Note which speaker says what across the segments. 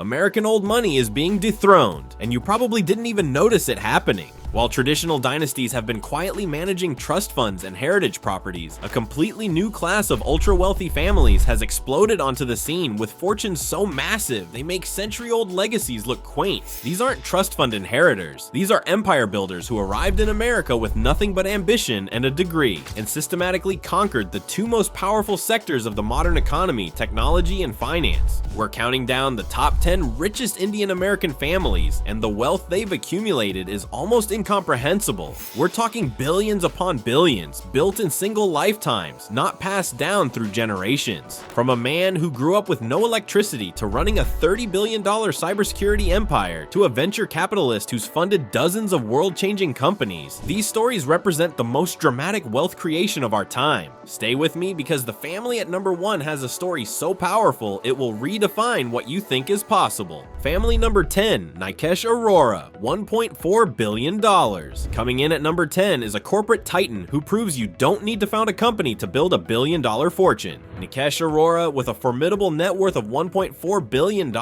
Speaker 1: American old money is being dethroned, and you probably didn't even notice it happening. While traditional dynasties have been quietly managing trust funds and heritage properties, a completely new class of ultra-wealthy families has exploded onto the scene with fortunes so massive they make century-old legacies look quaint. These aren't trust fund inheritors. These are empire builders who arrived in America with nothing but ambition and a degree, and systematically conquered the two most powerful sectors of the modern economy, technology and finance. We're counting down the top 10 richest Indian-American families, and the wealth they've accumulated is almost incomprehensible. We're talking billions upon billions, built in single lifetimes, not passed down through generations. From a man who grew up with no electricity to running a $30 billion cybersecurity empire to a venture capitalist who's funded dozens of world-changing companies, these stories represent the most dramatic wealth creation of our time. Stay with me because the family at number 1 has a story so powerful it will redefine what you think is possible. Family number 10, Nikesh Aurora, $1.4 billion. Coming in at number 10 is a corporate titan who proves you don't need to found a company to build a billion-dollar fortune. Nikesh Aurora, with a formidable net worth of $1.4 billion,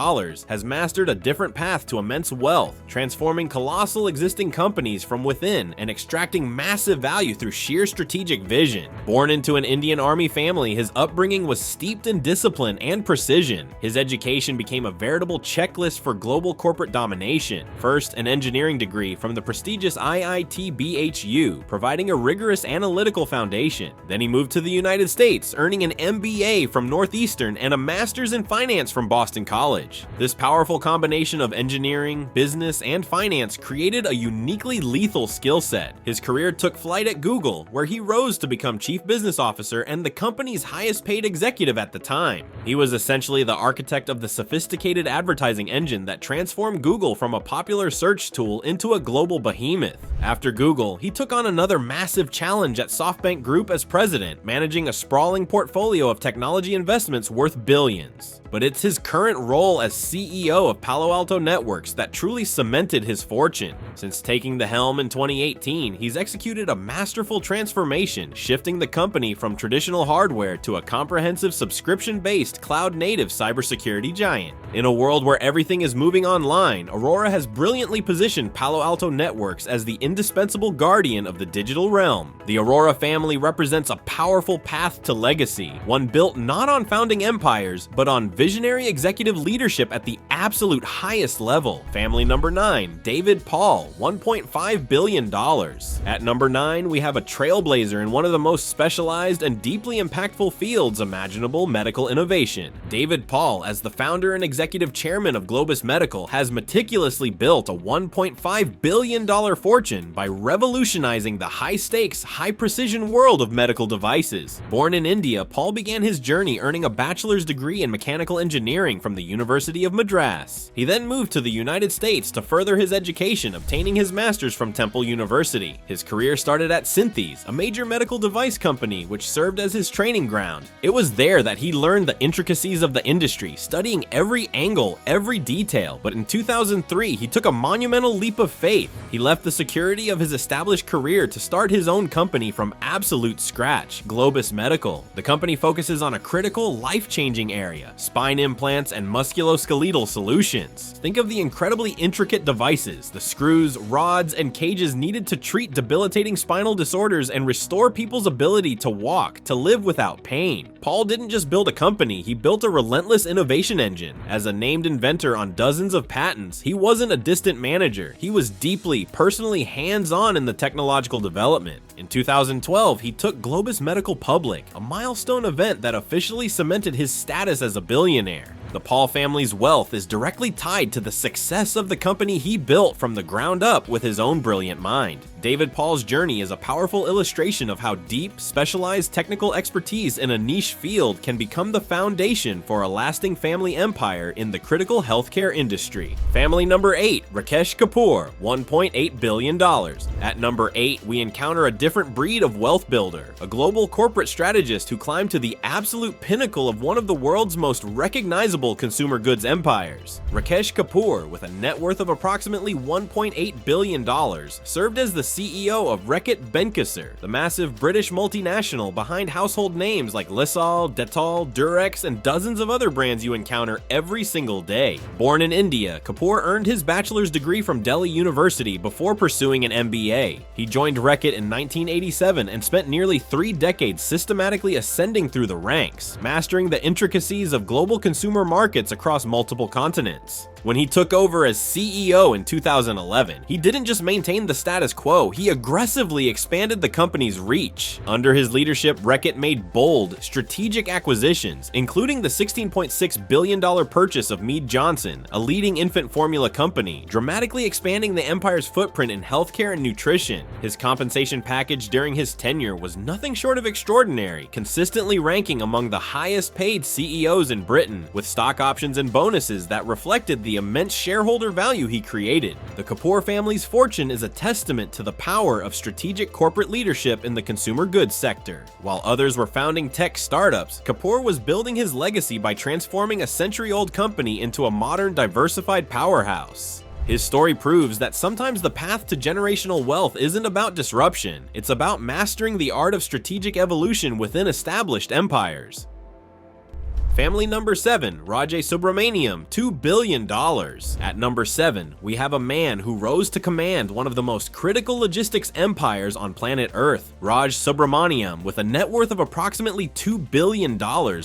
Speaker 1: has mastered a different path to immense wealth, transforming colossal existing companies from within and extracting massive value through sheer strategic vision. Born into an Indian Army family, his upbringing was steeped in discipline and precision. His education became a veritable checklist for global corporate domination. First, an engineering degree from the prestigious IIT BHU, providing a rigorous analytical foundation. Then he moved to the United States, earning an MBA from Northeastern and a master's in finance from Boston College. This powerful combination of engineering, business, and finance created a uniquely lethal skill set. His career took flight at Google, where he rose to become chief business officer and the company's highest paid executive at the time. He was essentially the architect of the sophisticated advertising engine that transformed Google from a popular search tool into a global behemoth. After Google, he took on another massive challenge at SoftBank Group as president, managing a sprawling portfolio of technology investments worth billions. But it's his current role as CEO of Palo Alto Networks that truly cemented his fortune. Since taking the helm in 2018, he's executed a masterful transformation, shifting the company from traditional hardware to a comprehensive subscription-based cloud-native cybersecurity giant. In a world where everything is moving online, Aurora has brilliantly positioned Palo Alto Networks as the indispensable guardian of the digital realm. The Aurora family represents a powerful path to legacy, one built not on founding empires, but on visionary executive leadership at the absolute highest level. Family number 9, David Paul, $1.5 billion. At number 9, we have a trailblazer in one of the most specialized and deeply impactful fields imaginable, medical innovation. David Paul, as the founder and executive chairman of Globus Medical, has meticulously built a $1.5 billion fortune by revolutionizing the high-stakes, high-precision world of medical devices. Born in India, Paul began his journey earning a bachelor's degree in mechanical engineering from the University of Madras. He then moved to the United States to further his education, obtaining his master's from Temple University. His career started at Synthes, a major medical device company which served as his training ground. It was there that he learned the intricacies of the industry, studying every angle, every detail. But in 2003, he took a monumental leap of faith. He left the security of his established career to start his own company from absolute scratch, Globus Medical. The company focuses on a critical, life-changing area: spine implants and musculoskeletal solutions. Think of the incredibly intricate devices, the screws, rods, and cages needed to treat debilitating spinal disorders and restore people's ability to walk, to live without pain. Paul didn't just build a company, he built a relentless innovation engine. As a named inventor on dozens of patents, he wasn't a distant manager. He was deeply, personally hands-on in the technological development. In 2012, he took Globus Medical public, a milestone event that officially cemented his status as a billionaire. The Paul family's wealth is directly tied to the success of the company he built from the ground up with his own brilliant mind. David Paul's journey is a powerful illustration of how deep, specialized technical expertise in a niche field can become the foundation for a lasting family empire in the critical healthcare industry. Family number 8, Rakesh Kapoor, $1.8 billion. At number 8, we encounter a different breed of wealth builder, a global corporate strategist who climbed to the absolute pinnacle of one of the world's most recognizable multiple consumer goods empires. Rakesh Kapoor, with a net worth of approximately $1.8 billion, served as the CEO of Reckitt Benckiser, the massive British multinational behind household names like Lysol, Dettol, Durex, and dozens of other brands you encounter every single day. Born in India, Kapoor earned his bachelor's degree from Delhi University before pursuing an MBA. He joined Reckitt in 1987 and spent nearly 3 decades systematically ascending through the ranks, mastering the intricacies of global consumer markets across multiple continents. When he took over as CEO in 2011, he didn't just maintain the status quo, he aggressively expanded the company's reach. Under his leadership, Reckitt made bold, strategic acquisitions, including the $16.6 billion purchase of Mead Johnson, a leading infant formula company, dramatically expanding the empire's footprint in healthcare and nutrition. His compensation package during his tenure was nothing short of extraordinary, consistently ranking among the highest paid CEOs in Britain, with stock options and bonuses that reflected the immense shareholder value he created. The Kapoor family's fortune is a testament to the power of strategic corporate leadership in the consumer goods sector. While others were founding tech startups, Kapoor was building his legacy by transforming a century-old company into a modern, diversified powerhouse. His story proves that sometimes the path to generational wealth isn't about disruption, it's about mastering the art of strategic evolution within established empires. Family number 7, Raj Subramaniam, $2 billion. At number 7, we have a man who rose to command one of the most critical logistics empires on planet Earth. Raj Subramaniam, with a net worth of approximately $2 billion,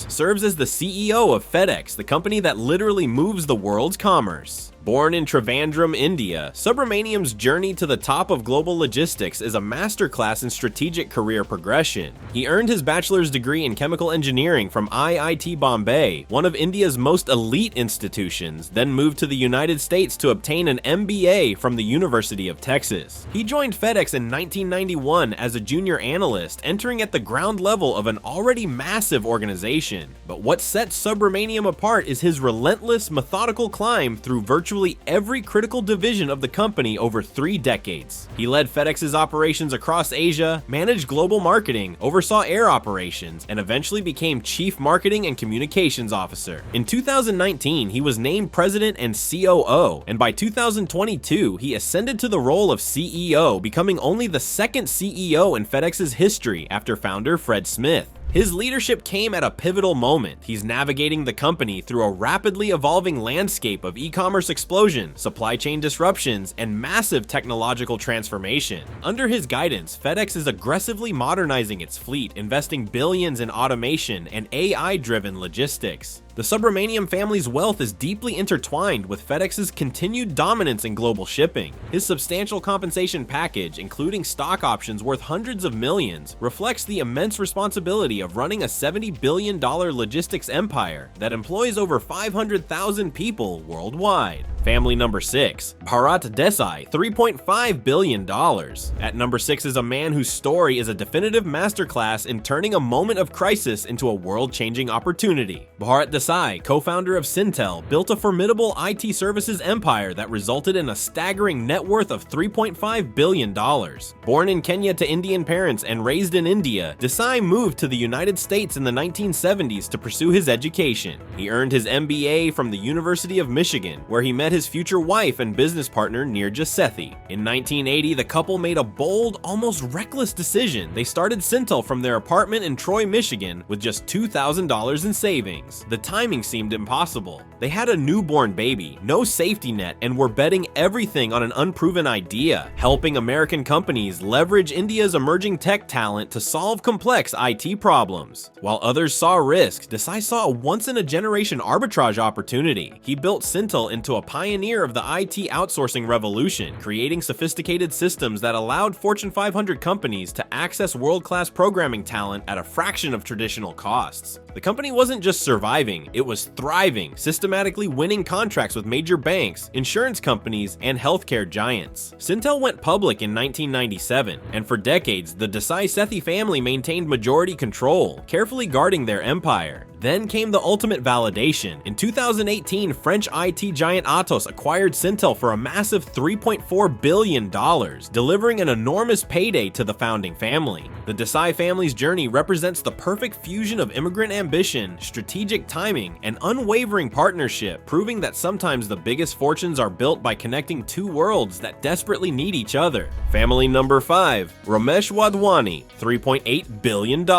Speaker 1: serves as the CEO of FedEx, the company that literally moves the world's commerce. Born in Trivandrum, India, Subramaniam's journey to the top of global logistics is a masterclass in strategic career progression. He earned his bachelor's degree in chemical engineering from IIT Bombay, one of India's most elite institutions, then moved to the United States to obtain an MBA from the University of Texas. He joined FedEx in 1991 as a junior analyst, entering at the ground level of an already massive organization. But what sets Subramaniam apart is his relentless, methodical climb through virtually every critical division of the company over 3 decades. He led FedEx's operations across Asia, managed global marketing, oversaw air operations, and eventually became Chief Marketing and Communications Officer. In 2019, he was named President and COO, and by 2022, he ascended to the role of CEO, becoming only the 2nd CEO in FedEx's history after founder Fred Smith. His leadership came at a pivotal moment. He's navigating the company through a rapidly evolving landscape of e-commerce explosion, supply chain disruptions, and massive technological transformation. Under his guidance, FedEx is aggressively modernizing its fleet, investing billions in automation and AI-driven logistics. The Subramaniam family's wealth is deeply intertwined with FedEx's continued dominance in global shipping. His substantial compensation package, including stock options worth hundreds of millions, reflects the immense responsibility of running a $70 billion logistics empire that employs over 500,000 people worldwide. Family number 6, Bharat Desai, $3.5 billion. At number 6 is a man whose story is a definitive masterclass in turning a moment of crisis into a world-changing opportunity. Bharat Desai, co-founder of Syntel, built a formidable IT services empire that resulted in a staggering net worth of $3.5 billion. Born in Kenya to Indian parents and raised in India, Desai moved to the United States in the 1970s to pursue his education. He earned his MBA from the University of Michigan, where he met his future wife and business partner Neerja Sethi. In 1980, the couple made a bold, almost reckless decision. They started Syntel from their apartment in Troy, Michigan, with just $2,000 in savings. The timing seemed impossible. They had a newborn baby, no safety net, and were betting everything on an unproven idea, helping American companies leverage India's emerging tech talent to solve complex IT problems. While others saw risk, Desai saw a once-in-a-generation arbitrage opportunity. He built Syntel into a pioneer of the IT outsourcing revolution, creating sophisticated systems that allowed Fortune 500 companies to access world-class programming talent at a fraction of traditional costs. The company wasn't just surviving, it was thriving, systematically winning contracts with major banks, insurance companies, and healthcare giants. Syntel went public in 1997, and for decades, the Desai Sethi family maintained majority control, carefully guarding their empire. Then came the ultimate validation. In 2018, French IT giant Atos acquired Syntel for a massive $3.4 billion, delivering an enormous payday to the founding family. The Desai family's journey represents the perfect fusion of immigrant ambition, strategic timing, and unwavering partnership, proving that sometimes the biggest fortunes are built by connecting two worlds that desperately need each other. Family number 5, Romesh Wadhwani, $3.8 billion.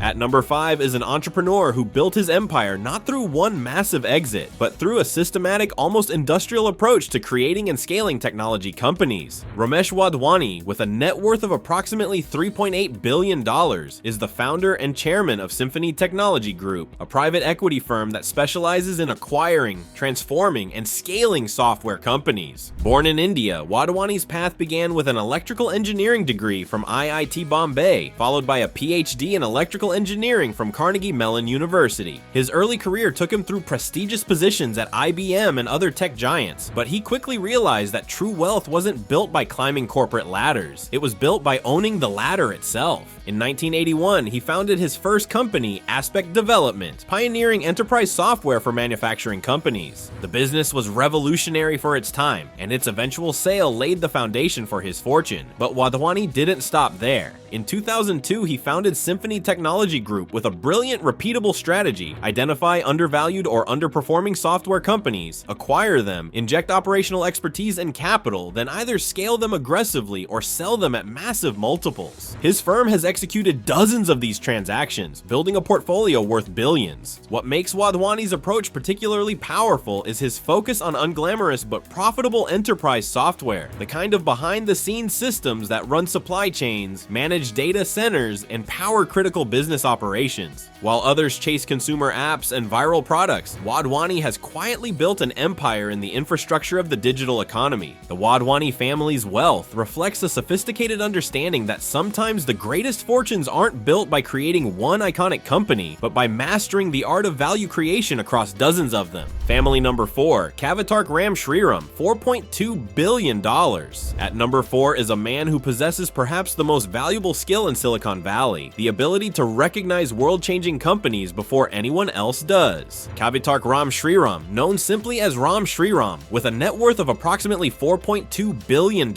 Speaker 1: At number 5 is an entrepreneur who built his empire not through one massive exit, but through a systematic, almost industrial approach to creating and scaling technology companies. Romesh Wadhwani, with a net worth of approximately $3.8 billion, is the founder and chairman of Symphony Technology Group, a private equity firm that specializes in acquiring, transforming, and scaling software companies. Born in India, Wadhwani's path began with an electrical engineering degree from IIT Bombay, followed by a PhD in electrical engineering from Carnegie Mellon University. His early career took him through prestigious positions at IBM and other tech giants, but he quickly realized that true wealth wasn't built by climbing corporate ladders. It was built by owning the ladder itself. In 1981, he founded his first company, Aspect Development, pioneering enterprise software for manufacturing companies. The business was revolutionary for its time, and its eventual sale laid the foundation for his fortune. But Wadhwani didn't stop there. In 2002, he founded Symphony Technology Group with a brilliant, repeatable strategy: identify undervalued or underperforming software companies, acquire them, inject operational expertise and capital, then either scale them aggressively or sell them at massive multiples. His firm has executed dozens of these transactions, building a portfolio worth billions. What makes Wadhwani's approach particularly powerful is his focus on unglamorous but profitable enterprise software, the kind of behind-the-scenes systems that run supply chains, manage data centers, and power critical business operations. While others chase consumer apps and viral products, Wadhwani has quietly built an empire in the infrastructure of the digital economy. The Wadhwani family's wealth reflects a sophisticated understanding that sometimes the greatest fortunes aren't built by creating one iconic company, but by mastering the art of value creation across dozens of them. Family number 4, Kavitark Ram Shriram, $4.2 billion. At number 4 is a man who possesses perhaps the most valuable skill in Silicon Valley: the ability to recognize world-changing companies before anyone else does. Kavitark Ram Shriram, known simply as Ram Shriram, with a net worth of approximately $4.2 billion,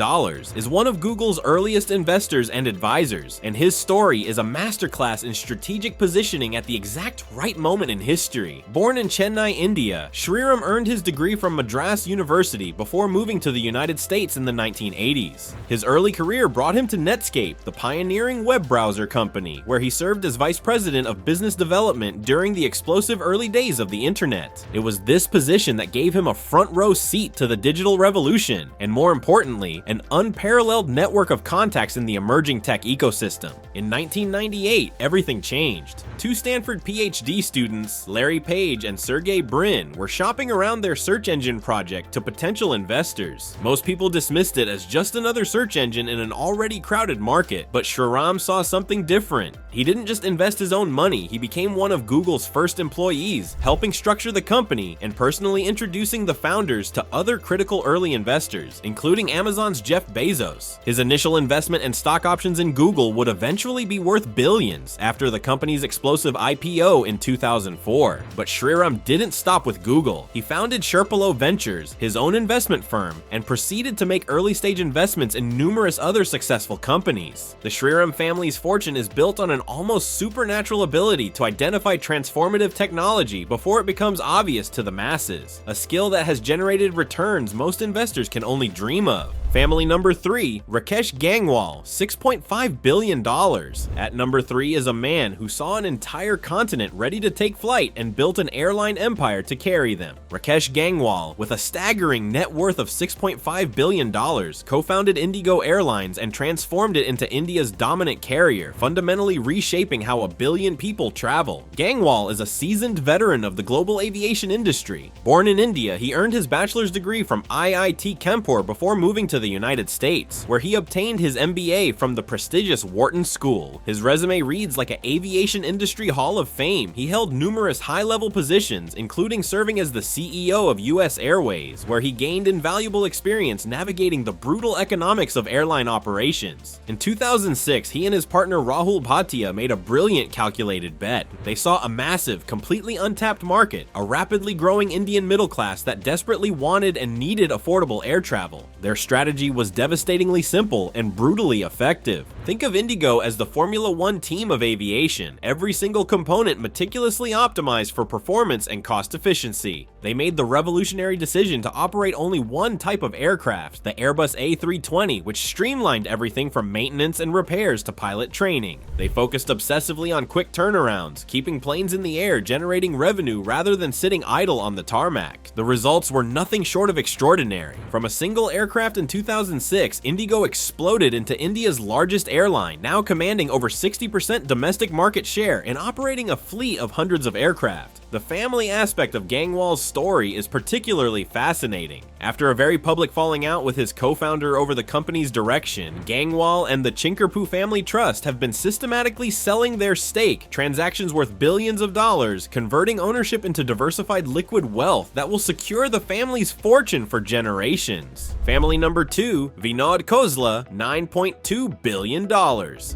Speaker 1: is one of Google's earliest investors and advisors, and his story is a masterclass in strategic positioning at the exact right moment in history. Born in Chennai, India, Shriram earned his degree from Madras University before moving to the United States in the 1980s. His early career brought him to Netscape, the pioneering web browser company, where he served as vice president of business development during the explosive early days of the internet. It was this position that gave him a front row seat to the digital revolution, and more importantly, an unparalleled network of contacts in the emerging tech ecosystem. In 1998, everything changed. Two Stanford PhD students, Larry Page and Sergey Brin, were shopping around their search engine project to potential investors. Most people dismissed it as just another search engine in an already crowded market, but Shriram saw something different. He didn't just invest his own money, he became one of Google's first employees, helping structure the company and personally introducing the founders to other critical early investors, including Amazon's Jeff Bezos. His initial investment and stock options in Google would eventually be worth billions after the company's explosive IPO in 2004. But Shriram didn't stop with Google. He founded Sherpalo Ventures, his own investment firm, and proceeded to make early-stage investments in numerous other successful companies. The Shriram family's fortune is built on an almost supernatural ability to identify transformative technology before it becomes obvious to the masses, a skill that has generated returns most investors can only dream of. Family number 3, Rakesh Gangwal, $6.5 billion. At number 3 is a man who saw an entire continent ready to take flight and built an airline empire to carry them. Rakesh Gangwal, with a staggering net worth of $6.5 billion, co-founded Indigo Airlines and transformed it into India's dominant carrier, fundamentally reshaping how 1 billion people travel. Gangwal is a seasoned veteran of the global aviation industry. Born in India, he earned his bachelor's degree from IIT Kanpur before moving to the United States, where he obtained his MBA from the prestigious Wharton School. His resume reads like an aviation industry hall of fame. He held numerous high-level positions, including serving as the CEO of US Airways, where he gained invaluable experience navigating the brutal economics of airline operations. In 2006, he and his partner Rahul Bhatia made a brilliant calculated bet. They saw a massive, completely untapped market, a rapidly growing Indian middle class that desperately wanted and needed affordable air travel. Their strategy was devastatingly simple and brutally effective. Think of Indigo as the Formula One team of aviation. Every single component component meticulously optimized for performance and cost efficiency. They made the revolutionary decision to operate only one type of aircraft, the Airbus A320, which streamlined everything from maintenance and repairs to pilot training. They focused obsessively on quick turnarounds, keeping planes in the air generating revenue rather than sitting idle on the tarmac. The results were nothing short of extraordinary. From a single aircraft in 2006, Indigo exploded into India's largest airline, now commanding over 60% domestic market share and operating a fleet of hundreds of aircraft. The family aspect of Gangwal's story is particularly fascinating. After a very public falling out with his co-founder over the company's direction, Gangwal and the Chinkerpoo Family Trust have been systematically selling their stake, transactions worth billions of dollars, converting ownership into diversified liquid wealth that will secure the family's fortune for generations. Family number 2, Vinod Khosla, $9.2 billion.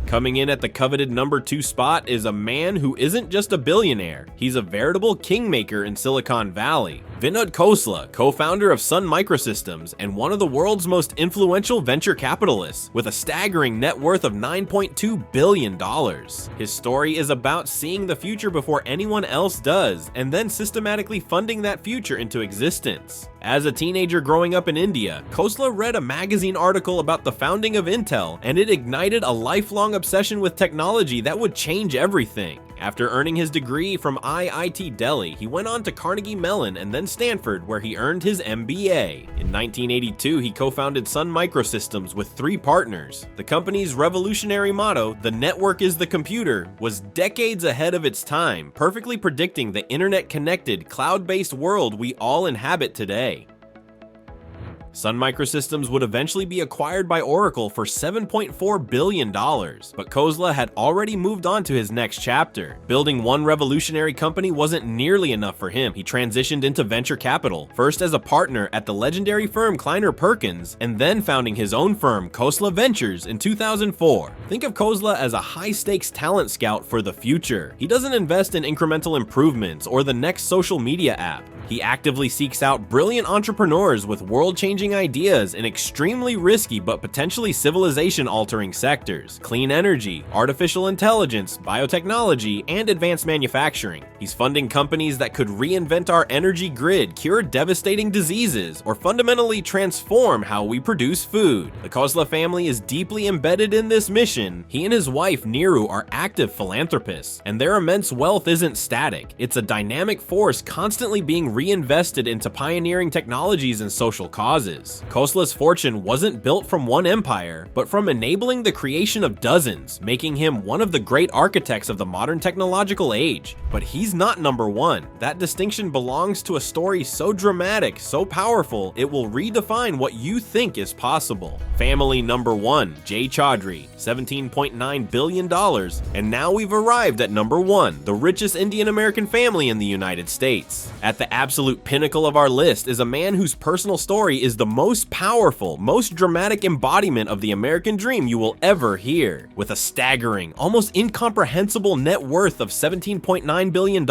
Speaker 1: Coming in at the coveted number 2 spot is a man who isn't just a billionaire, he's a veritable kingmaker in Silicon Valley. Vinod Khosla, co-founder of Sun Microsystems and one of the world's most influential venture capitalists, with a staggering net worth of $9.2 billion. His story is about seeing the future before anyone else does, and then systematically funding that future into existence. As a teenager growing up in India, Khosla read a magazine article about the founding of Intel, and it ignited a lifelong obsession with technology that would change everything. After earning his degree from IIT Delhi, he went on to Carnegie Mellon and then Stanford, where he earned his MBA. In 1982, he co-founded Sun Microsystems with 3 partners. The company's revolutionary motto, "The network is the computer," was decades ahead of its time, perfectly predicting the internet-connected, cloud-based world we all inhabit today. Sun Microsystems would eventually be acquired by Oracle for $7.4 billion, but Khosla had already moved on to his next chapter. Building one revolutionary company wasn't nearly enough for him. He transitioned into venture capital, first as a partner at the legendary firm Kleiner Perkins, and then founding his own firm, Khosla Ventures, in 2004. Think of Khosla as a high-stakes talent scout for the future. He doesn't invest in incremental improvements or the next social media app. He actively seeks out brilliant entrepreneurs with world-changing ideas in extremely risky but potentially civilization-altering sectors: clean energy, artificial intelligence, biotechnology, and advanced manufacturing. He's funding companies that could reinvent our energy grid, cure devastating diseases, or fundamentally transform how we produce food. The Khosla family is deeply embedded in this mission. He and his wife, Neeru, are active philanthropists, and their immense wealth isn't static. It's a dynamic force constantly being reinvested into pioneering technologies and social causes. Khosla's fortune wasn't built from one empire, but from enabling the creation of dozens, making him one of the great architects of the modern technological age. But he's not number 1. That distinction belongs to a story so dramatic, so powerful, it will redefine what you think is possible. Family number 1, Jay Chaudhry, $17.9 billion, and now we've arrived at number 1, the richest Indian-American family in the United States. At the absolute pinnacle of our list is a man whose personal story is the most powerful, most dramatic embodiment of the American dream you will ever hear. With a staggering, almost incomprehensible net worth of $17.9 billion,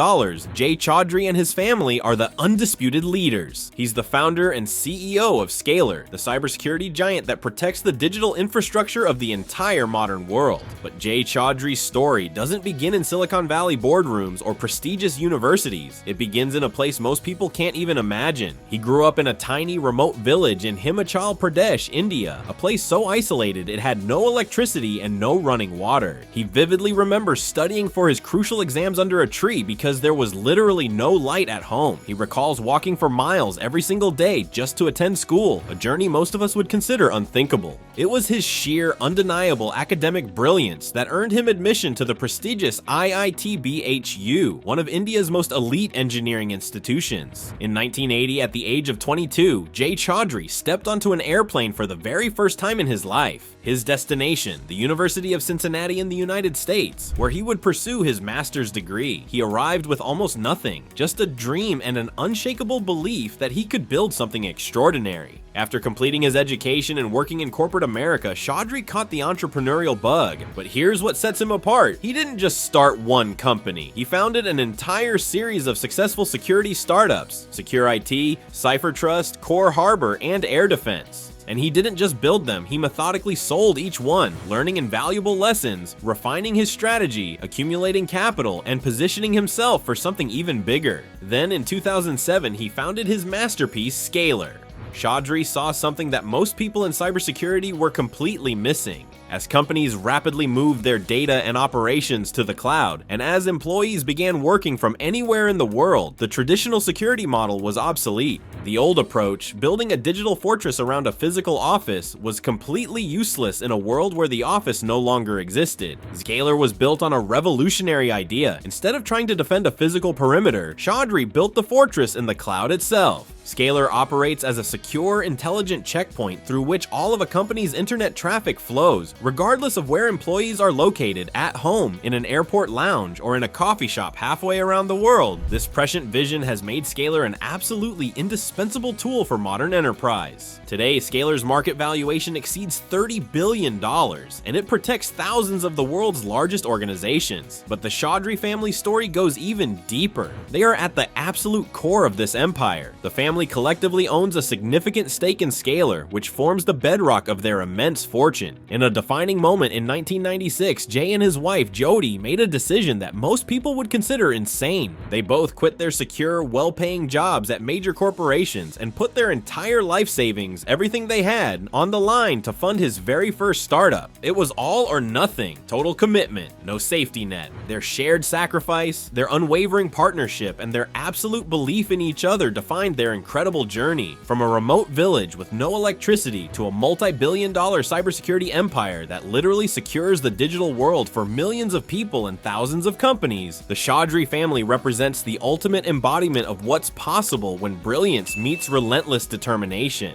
Speaker 1: Jay Chaudhry and his family are the undisputed leaders. He's the founder and CEO of Scalar, the cybersecurity giant that protects the digital infrastructure of the entire modern world. But Jay Chaudhry's story doesn't begin in Silicon Valley boardrooms or prestigious universities. It begins in a place most people can't even imagine. He grew up in a tiny remote village in Himachal Pradesh, India, a place so isolated it had no electricity and no running water. He vividly remembers studying for his crucial exams under a tree because there was literally no light at home. He recalls walking for miles every single day just to attend school, a journey most of us would consider unthinkable. It was his sheer, undeniable academic brilliance that earned him admission to the prestigious IIT BHU, one of India's most elite engineering institutions. In 1980, at the age of 22, Jay Chaudhry stepped onto an airplane for the very first time in his life. His destination, the University of Cincinnati in the United States, where he would pursue his master's degree. He arrived with almost nothing, just a dream and an unshakable belief that he could build something extraordinary. After completing his education and working in corporate America, Chaudhry caught the entrepreneurial bug. But here's what sets him apart. He didn't just start one company. He founded an entire series of successful security startups: Secure IT, Cipher Trust, Core Harbor, and Air Defense. And he didn't just build them, he methodically sold each one, learning invaluable lessons, refining his strategy, accumulating capital, and positioning himself for something even bigger. Then in 2007, he founded his masterpiece, Scalar. Chaudhry saw something that most people in cybersecurity were completely missing. As companies rapidly moved their data and operations to the cloud, and as employees began working from anywhere in the world, the traditional security model was obsolete. The old approach, building a digital fortress around a physical office, was completely useless in a world where the office no longer existed. Scalar was built on a revolutionary idea. Instead of trying to defend a physical perimeter, Chaudhry built the fortress in the cloud itself. Scalar operates as a secure, intelligent checkpoint through which all of a company's internet traffic flows, regardless of where employees are located, at home, in an airport lounge, or in a coffee shop halfway around the world. This prescient vision has made Scalar an absolutely indispensable tool for modern enterprise. Today, Scalar's market valuation exceeds $30 billion, and it protects thousands of the world's largest organizations. But the Chaudhry family story goes even deeper. They are at the absolute core of this empire. The family collectively owns a significant stake in Scalar, which forms the bedrock of their immense fortune. In a defining moment in 1996, Jay and his wife, Jody, made a decision that most people would consider insane. They both quit their secure, well-paying jobs at major corporations and put their entire life savings, everything they had, on the line to fund his very first startup. It was all or nothing, total commitment, no safety net. Their shared sacrifice, their unwavering partnership, and their absolute belief in each other defined their incredible journey. From a remote village with no electricity to a multi-billion-dollar cybersecurity empire that literally secures the digital world for millions of people and thousands of companies, the Chaudhry family represents the ultimate embodiment of what's possible when brilliance meets relentless determination.